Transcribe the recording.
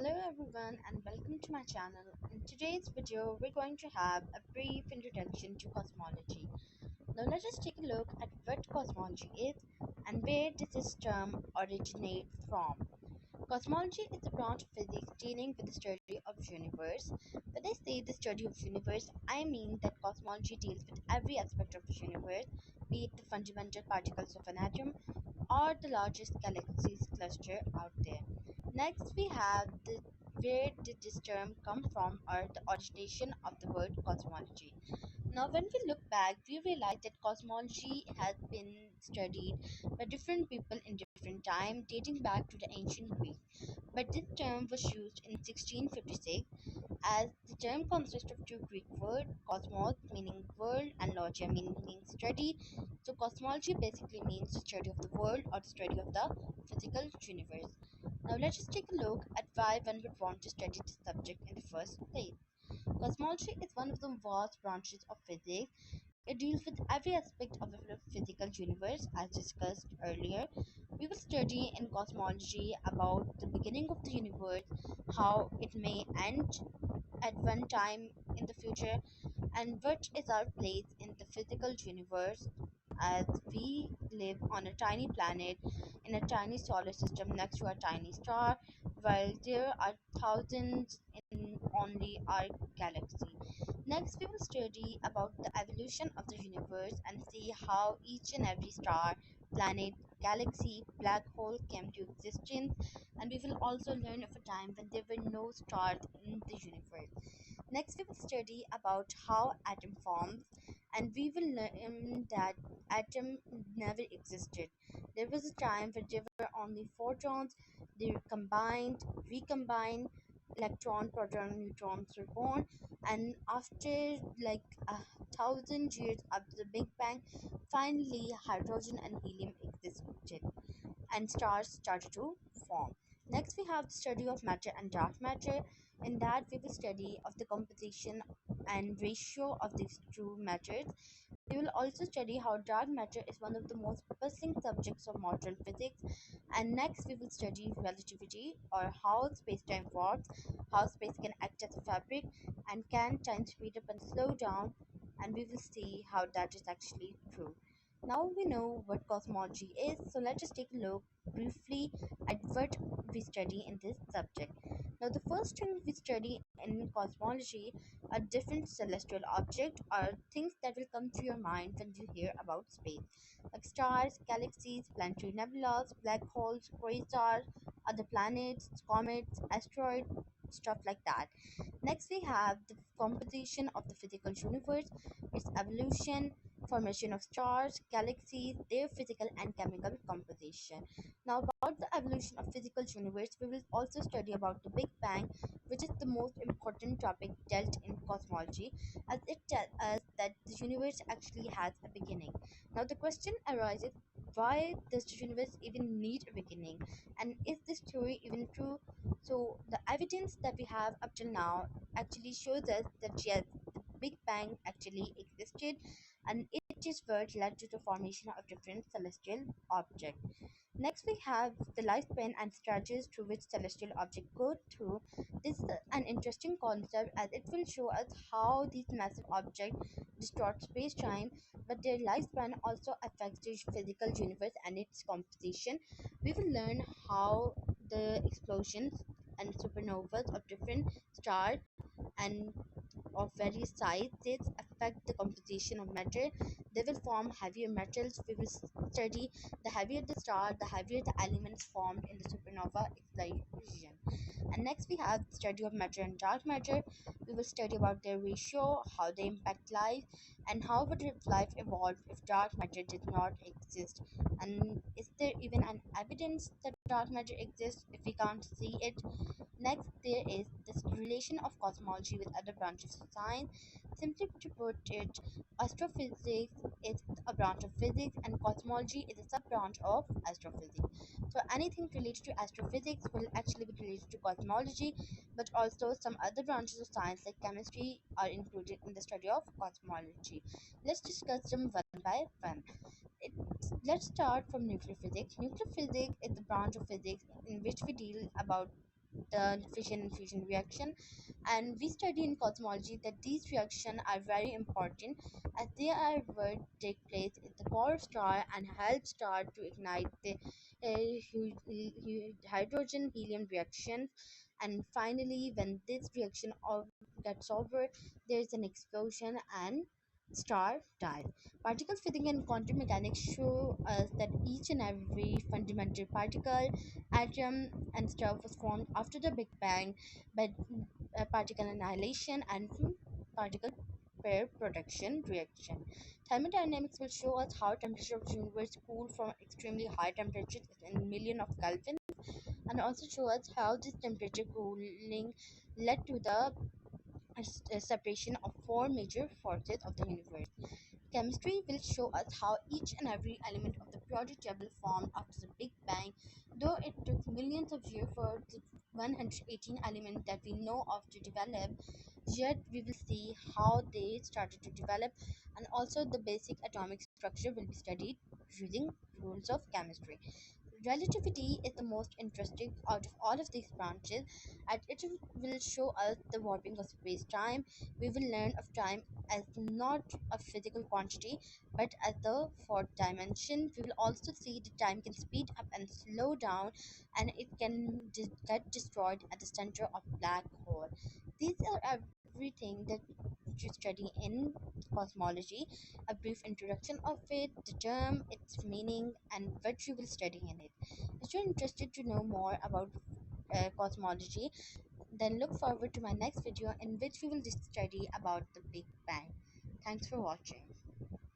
Hello everyone and welcome to my channel. In today's video we're going to have a brief introduction to cosmology. Now let us take a look at what cosmology is and where does this term originate from. Cosmology is a branch of physics dealing with the study of universe. When I say the study of universe, I mean that cosmology deals with every aspect of the universe, be it the fundamental particles of an atom or the largest galaxies cluster out there. Next, we have the where did this term come from or the origination of the word cosmology. Now, when we look back, we realize that cosmology has been studied by different people in different time, dating back to the ancient Greek. But this term was used in 1656 as the term consists of two Greek words, cosmos meaning world and logia meaning study. So cosmology basically means the study of the world or the study of the physical universe. Now let us take a look at why one would want to study this subject in the first place. Cosmology is one of the vast branches of physics. It deals with every aspect of the physical universe as discussed earlier. We will study in cosmology about the beginning of the universe, how it may end at one time in the future, and what is our place in the physical universe as we live on a tiny planet in a tiny solar system next to a tiny star, while there are thousands in only our galaxy. Next, we will study about the evolution of the universe and see how each and every star, planet, galaxy, black hole came to existence, and we will also learn of a time when there were no stars in the universe. Next, we will study about how atom forms, and we will learn that atom never existed. There was a time where there were only photons. They combined, recombined, electron, proton, neutrons were born, and after like 1,000 years after the Big Bang, finally hydrogen and helium existed and stars started to form. Next, we have the study of matter and dark matter. In that, we will study of the composition and ratio of these two matters. We will also study how dark matter is one of the most puzzling subjects of modern physics. And next, we will study relativity or how space-time works, how space can act as a fabric, and can time speed up and slow down. And we will see how that is actually true. Now we know what cosmology is, so let us take a look briefly at what we study in this subject. Now, the first thing we study in cosmology are different celestial objects or things that will come to your mind when you hear about space, like stars, galaxies, planetary nebulas, black holes, quasars, other planets, comets, asteroids, stuff like that. Next, we have the composition of the physical universe, its evolution, formation of stars, galaxies, their physical and chemical composition. Now, about the evolution of physical universe, we will also study about the Big Bang, which is the most important topic dealt in cosmology, as it tells us that the universe actually has a beginning. Now, the question arises: why does the universe even need a beginning, and is this theory even true? So, the evidence that we have up till now actually shows us that yes, the Big Bang actually existed, and it is what led to the formation of different celestial objects. Next, we have the lifespan and stages through which celestial objects go through. This is an interesting concept as it will show us how these massive objects distort space-time, but their lifespan also affects the physical universe and its composition. We will learn how the explosions and supernovas of different stars and of various sizes affect the composition of matter. They will form heavier metals. We will study the heavier the star, the heavier the elements formed in the supernova explosion. And next we have the study of matter and dark matter. We will study about their ratio, how they impact life, and how would life evolve if dark matter did not exist. And is there even an evidence that dark matter exists if we can't see it? Next, there is this relation of cosmology with other branches of science. Simply to put it, astrophysics is a branch of physics and cosmology is a sub branch of astrophysics. So anything related to astrophysics will actually be related to cosmology, but also some other branches of science like chemistry are included in the study of cosmology. Let's discuss them one by one. Let's start from nuclear physics. Nuclear physics is the branch of physics in which we deal about the fission and fusion reaction. And we study in cosmology that these reactions are very important as they are what take place at the core of star and help star to ignite the hydrogen helium reaction. And finally, when this reaction gets over, there is an explosion and star died. Particle physics and quantum mechanics show us that each and every fundamental particle, atom, and stuff was formed after the Big Bang by particle annihilation and particle pair production reaction. Thermodynamics will show us how temperature of the universe cooled from extremely high temperatures in million of Kelvin, and also show us how this temperature cooling led to the separation of four major forces of the universe. Chemistry will show us how each and every element of the periodic table formed after the Big Bang, though it took millions of years for the 118 elements that we know of to develop, yet we will see how they started to develop, and also the basic atomic structure will be studied using rules of chemistry. Relativity is the most interesting out of all of these branches, and it will show us the warping of space-time. We will learn of time as not a physical quantity, but as the fourth dimension. We will also see that time can speed up and slow down, and it can get destroyed at the center of black hole. These are everything that you study in cosmology, a brief introduction of it, the term, its meaning, and what you will study in it. If you're interested to know more about cosmology, then look forward to my next video in which we will study about the Big Bang. Thanks for watching.